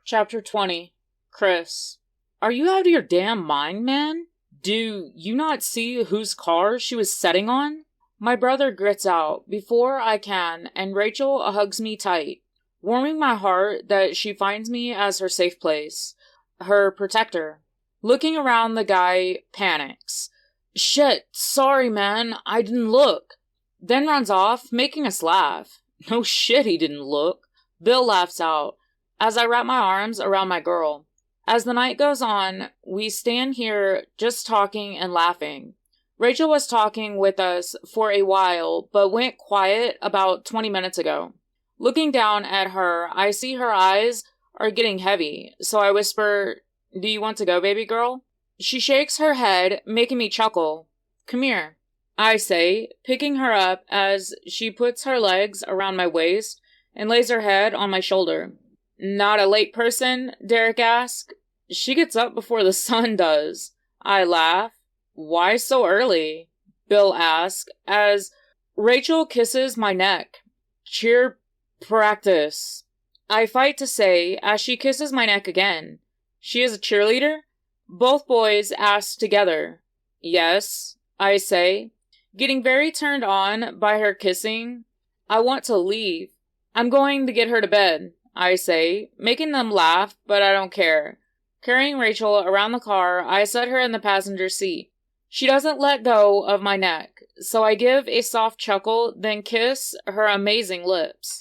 Chapter 20. Chris. Are you out of your damn mind, man? Do you not see whose car she was setting on? My brother grits out before I can, and Rachel hugs me tight, warming my heart that she finds me as her safe place, her protector. Looking around, the guy panics. Shit, sorry man, I didn't look. Then runs off, making us laugh. No shit, he didn't look. Bill laughs out as I wrap my arms around my girl. As the night goes on, we stand here just talking and laughing. Rachel was talking with us for a while, but went quiet about 20 minutes ago. Looking down at her, I see her eyes are getting heavy, so I whisper, "Do you want to go, baby girl?" She shakes her head, making me chuckle. "Come here," I say, picking her up as she puts her legs around my waist and lays her head on my shoulder. "Not a late person?" Derek asks. "She gets up before the sun does." I laugh. "Why so early?" Bill asks as Rachel kisses my neck. "Cheer practice," I fight to say as she kisses my neck again. "She is a cheerleader?" Both boys ask together. "Yes," I say, getting very turned on by her kissing. I want to leave. "I'm going to get her to bed," I say, making them laugh, but I don't care. Carrying Rachel around the car, I set her in the passenger seat. She doesn't let go of my neck, so I give a soft chuckle, then kiss her amazing lips.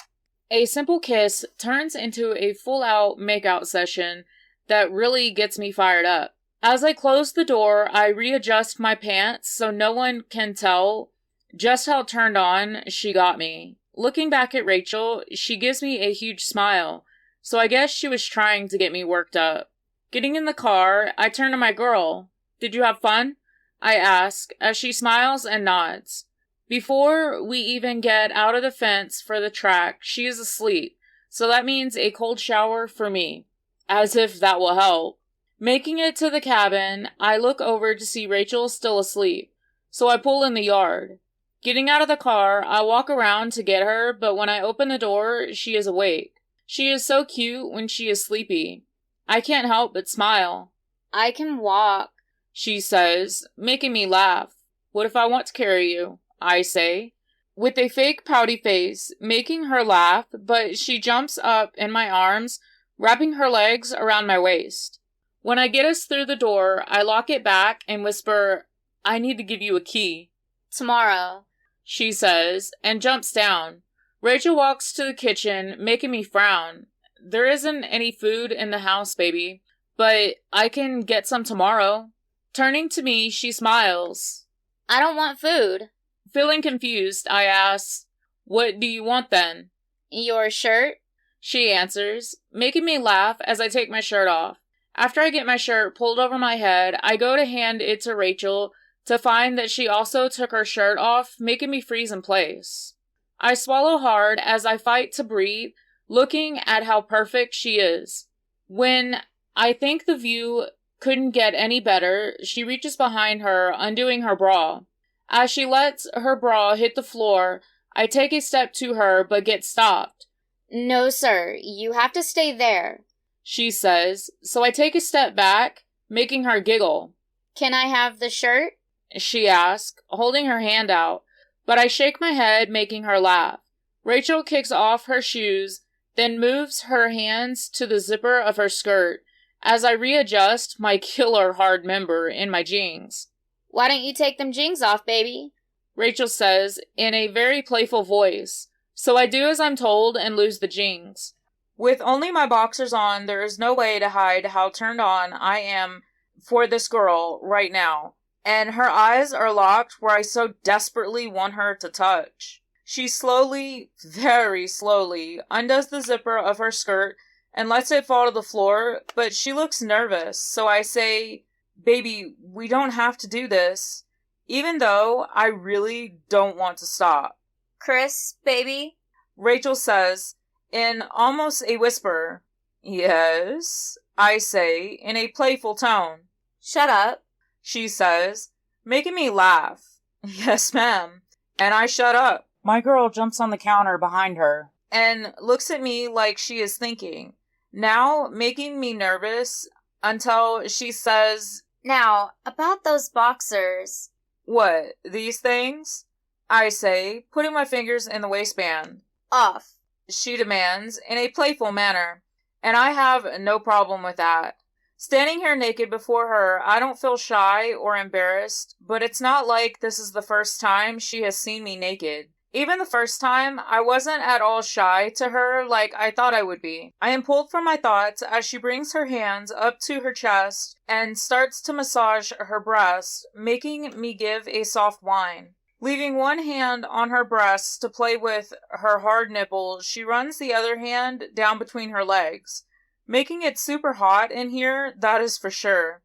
A simple kiss turns into a full-out makeout session that really gets me fired up. As I close the door, I readjust my pants so no one can tell just how turned on she got me. Looking back at Rachel, she gives me a huge smile, so I guess she was trying to get me worked up. Getting in the car, I turn to my girl. "Did you have fun?" I ask, as she smiles and nods. Before we even get out of the fence for the track, she is asleep, so that means a cold shower for me. As if that will help. Making it to the cabin, I look over to see Rachel still asleep, so I pull in the yard. Getting out of the car, I walk around to get her, but when I open the door, she is awake. She is so cute when she is sleepy. I can't help but smile. "I can walk," she says, making me laugh. "What if I want to carry you?" I say, with a fake pouty face, making her laugh, but she jumps up in my arms, wrapping her legs around my waist. When I get us through the door, I lock it back and whisper, "I need to give you a key." "Tomorrow," she says, and jumps down. Rachel walks to the kitchen, making me frown. "There isn't any food in the house, baby, but I can get some tomorrow." Turning to me, she smiles. "I don't want food." Feeling confused, I ask, "What do you want then?" "Your shirt," she answers, making me laugh as I take my shirt off. After I get my shirt pulled over my head, I go to hand it to Rachel to find that she also took her shirt off, making me freeze in place. I swallow hard as I fight to breathe, looking at how perfect she is. When I think the view couldn't get any better, she reaches behind her, undoing her bra. As she lets her bra hit the floor, I take a step to her, but get stopped. "No, sir, you have to stay there," she says, so I take a step back, making her giggle. "Can I have the shirt?" she asks, holding her hand out, but I shake my head, making her laugh. Rachel kicks off her shoes, then moves her hands to the zipper of her skirt, as I readjust my killer hard member in my jeans. "Why don't you take them jeans off, baby?" Rachel says in a very playful voice, so I do as I'm told and lose the jeans. With only my boxers on, there is no way to hide how turned on I am for this girl right now, and her eyes are locked where I so desperately want her to touch. She slowly, very slowly, undoes the zipper of her skirt and lets it fall to the floor, but she looks nervous, so I say, "Baby, we don't have to do this," even though I really don't want to stop. "Chris, baby?" Rachel says, in almost a whisper. "Yes," I say, in a playful tone. "Shut up," she says, making me laugh. "Yes, ma'am." And I shut up. My girl jumps on the counter behind her and looks at me like she is thinking. now making me nervous until she says, "Now, about those boxers." "What, these things?" I say, putting my fingers in the waistband. "Off," she demands, in a playful manner, and I have no problem with that. Standing here naked before her, I don't feel shy or embarrassed, but it's not like this is the first time she has seen me naked. Even the first time, I wasn't at all shy to her like I thought I would be. I am pulled from my thoughts as she brings her hands up to her chest and starts to massage her breast, making me give a soft whine. Leaving one hand on her breasts to play with her hard nipple, she runs the other hand down between her legs. Making it super hot in here, that is for sure.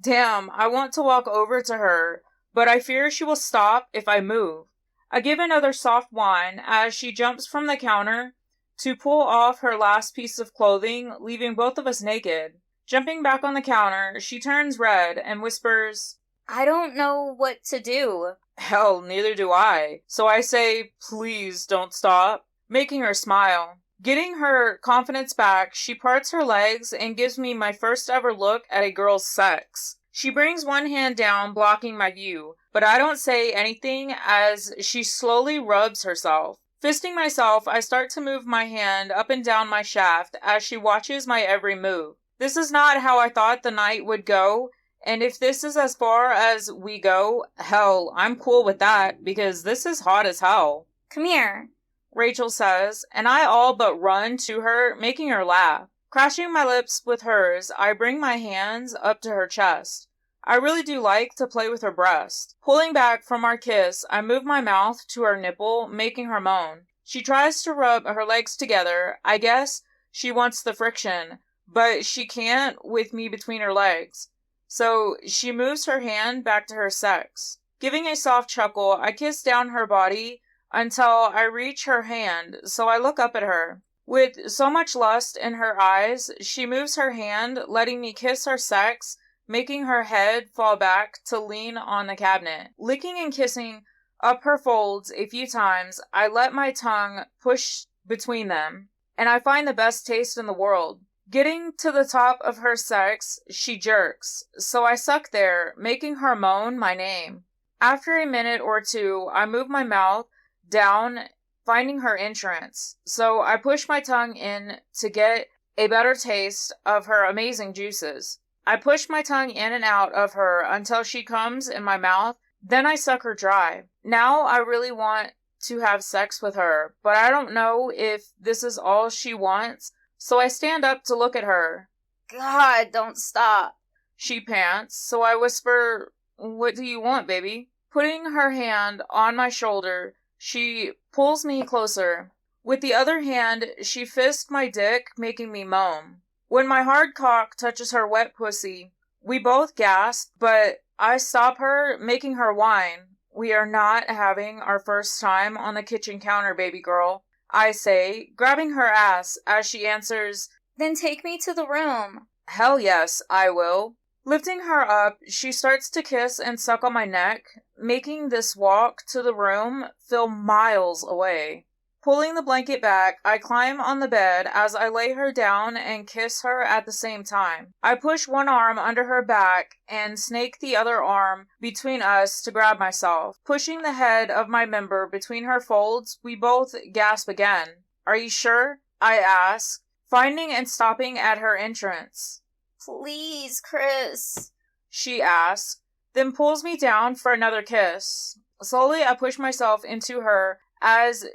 Damn, I want to walk over to her, but I fear she will stop if I move. I give another soft whine as she jumps from the counter to pull off her last piece of clothing, leaving both of us naked. Jumping back on the counter, she turns red and whispers, "I don't know what to do." Hell, neither do I. So I say, please don't stop, making her smile. Getting her confidence back, she parts her legs and gives me my first ever look at a girl's sex. She brings one hand down, blocking my view, but I don't say anything as she slowly rubs herself. Fisting myself, I start to move my hand up and down my shaft as she watches my every move. This is not how I thought the night would go, and if this is as far as we go, hell, I'm cool with that, because this is hot as hell. "Come here," Rachel says, and I all but run to her, making her laugh. Crashing my lips with hers, I bring my hands up to her chest. I really do like to play with her breast. Pulling back from our kiss, I move my mouth to her nipple, making her moan. She tries to rub her legs together. I guess she wants the friction, but she can't with me between her legs. So she moves her hand back to her sex. Giving a soft chuckle, I kiss down her body until I reach her hand, so I look up at her. With so much lust in her eyes, she moves her hand, letting me kiss her sex, making her head fall back to lean on the cabinet. Licking and kissing up her folds a few times, I let my tongue push between them, and I find the best taste in the world. Getting to the top of her sex, she jerks, so I suck there, making her moan my name. After a minute or two, I move my mouth down, finding her entrance, so I push my tongue in to get a better taste of her amazing juices. I push my tongue in and out of her until she comes in my mouth, then I suck her dry. Now I really want to have sex with her, but I don't know if this is all she wants, so I stand up to look at her. "God, don't stop," she pants, so I whisper, "What do you want, baby?" Putting her hand on my shoulder, she pulls me closer. With the other hand, she fists my dick, making me moan. When my hard cock touches her wet pussy, we both gasp, but I stop her, making her whine. "We are not having our first time on the kitchen counter, baby girl," I say, grabbing her ass as she answers, "Then take me to the room." "Hell yes, I will." Lifting her up, she starts to kiss and suck on my neck, making this walk to the room feel miles away. Pulling the blanket back, I climb on the bed as I lay her down and kiss her at the same time. I push one arm under her back and snake the other arm between us to grab myself. Pushing the head of my member between her folds, we both gasp again. "Are you sure?" I ask, finding and stopping at her entrance. "Please, Chris," she asks, then pulls me down for another kiss. Slowly, I push myself into her as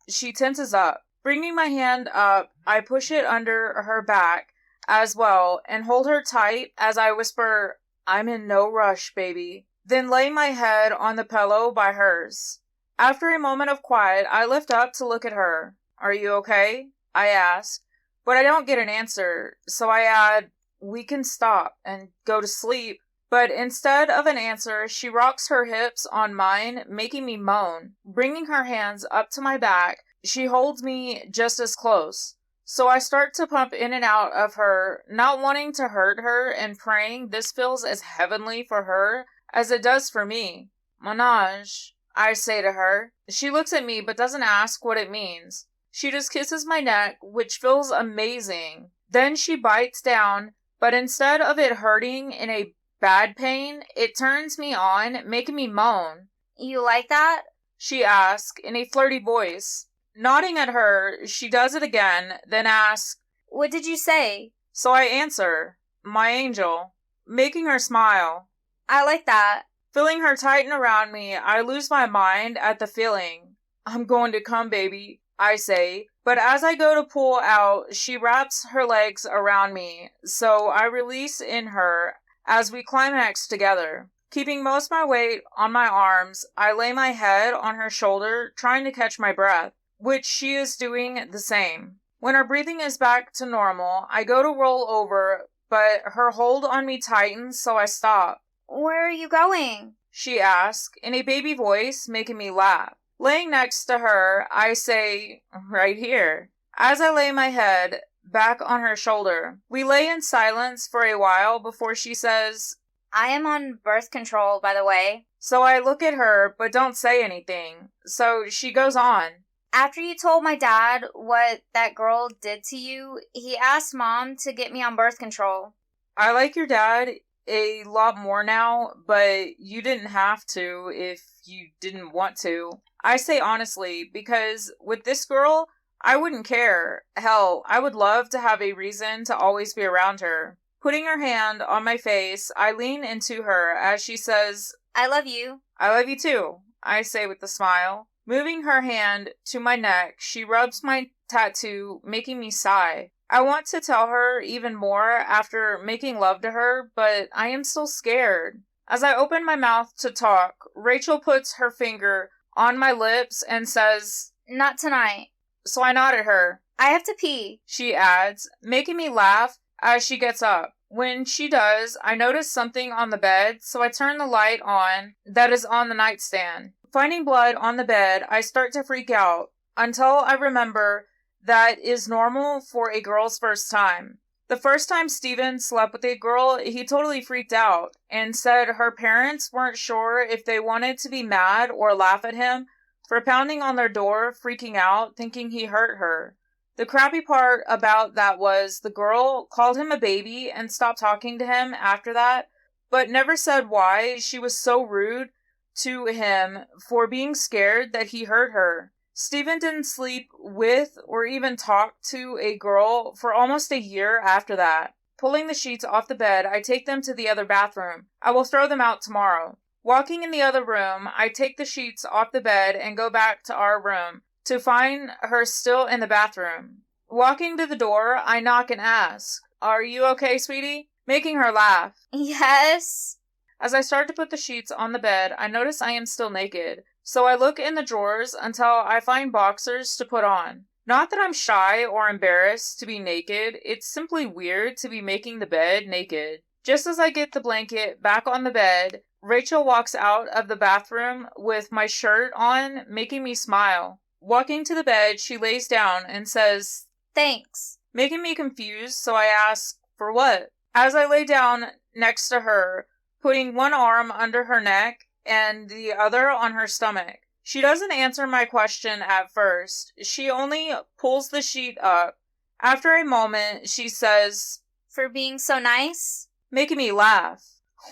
she tenses up. Bringing my hand up, I push it under her back as well and hold her tight as I whisper, "I'm in no rush, baby." Then lay my head on the pillow by hers. After a moment of quiet, I lift up to look at her. "Are you okay?" I ask, but I don't get an answer, so I add, "We can stop and go to sleep." But instead of an answer, she rocks her hips on mine, making me moan. Bringing her hands up to my back, she holds me just as close. So I start to pump in and out of her, not wanting to hurt her and praying this feels as heavenly for her as it does for me. "Manage," I say to her. She looks at me but doesn't ask what it means. She just kisses my neck, which feels amazing. Then she bites down, but instead of it hurting in a bad pain, it turns me on, making me moan. You like that? She asks in a flirty voice. Nodding at her, she does it again, then asks, What did you say? So I answer, my angel, making her smile. I like that. Feeling her tighten around me, I lose my mind at the feeling. I'm going to come, baby, I say, but as I go to pull out, she wraps her legs around me, so I release in her as we climax together. Keeping most of my weight on my arms, I lay my head on her shoulder, trying to catch my breath, which she is doing the same. When her breathing is back to normal, I go to roll over, but her hold on me tightens, so I stop. Where are you going? She asks, in a baby voice, making me laugh. Laying next to her, I say, right here. As I lay my head back on her shoulder, we lay in silence for a while before she says, I am on birth control, by the way. So I look at her, but don't say anything. So she goes on. After you told my dad what that girl did to you, he asked Mom to get me on birth control. I like your dad a lot more now, but you didn't have to if you didn't want to. I say honestly, because with this girl, I wouldn't care. Hell, I would love to have a reason to always be around her. Putting her hand on my face, I lean into her as she says, I love you. I love you too, I say with a smile. Moving her hand to my neck, she rubs my tattoo, making me sigh. I want to tell her even more after making love to her, but I am still scared. As I open my mouth to talk, Rachel puts her finger on my lips and says, Not tonight. So I nod at her. I have to pee, she adds, making me laugh as she gets up. When she does, I notice something on the bed, so I turn the light on that is on the nightstand. Finding blood on the bed, I start to freak out until I remember that is normal for a girl's first time. The first time Steven slept with a girl, he totally freaked out and said her parents weren't sure if they wanted to be mad or laugh at him for pounding on their door, freaking out, thinking he hurt her. The crappy part about that was the girl called him a baby and stopped talking to him after that, but never said why she was so rude to him for being scared that he hurt her. Steven didn't sleep with or even talk to a girl for almost a year after that. Pulling the sheets off the bed, I take them to the other bathroom. I will throw them out tomorrow. Walking in the other room, I take the sheets off the bed and go back to our room to find her still in the bathroom. Walking to the door, I knock and ask, Are you okay, sweetie? Making her laugh. Yes. As I start to put the sheets on the bed, I notice I am still naked. So I look in the drawers until I find boxers to put on. Not that I'm shy or embarrassed to be naked, it's simply weird to be making the bed naked. Just as I get the blanket back on the bed, Rachel walks out of the bathroom with my shirt on, making me smile. Walking to the bed, she lays down and says, Thanks. Making me confused, so I ask, For what? As I lay down next to her, putting one arm under her neck and the other on her stomach. She doesn't answer my question at first. She only pulls the sheet up. After a moment, she says, For being so nice? Making me laugh.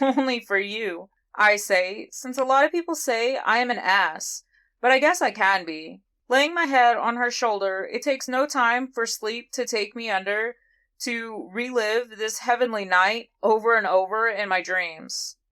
Only for you, I say, since a lot of people say I am an ass. But I guess I can be. Laying my head on her shoulder, it takes no time for sleep to take me under to relive this heavenly night over and over in my dreams.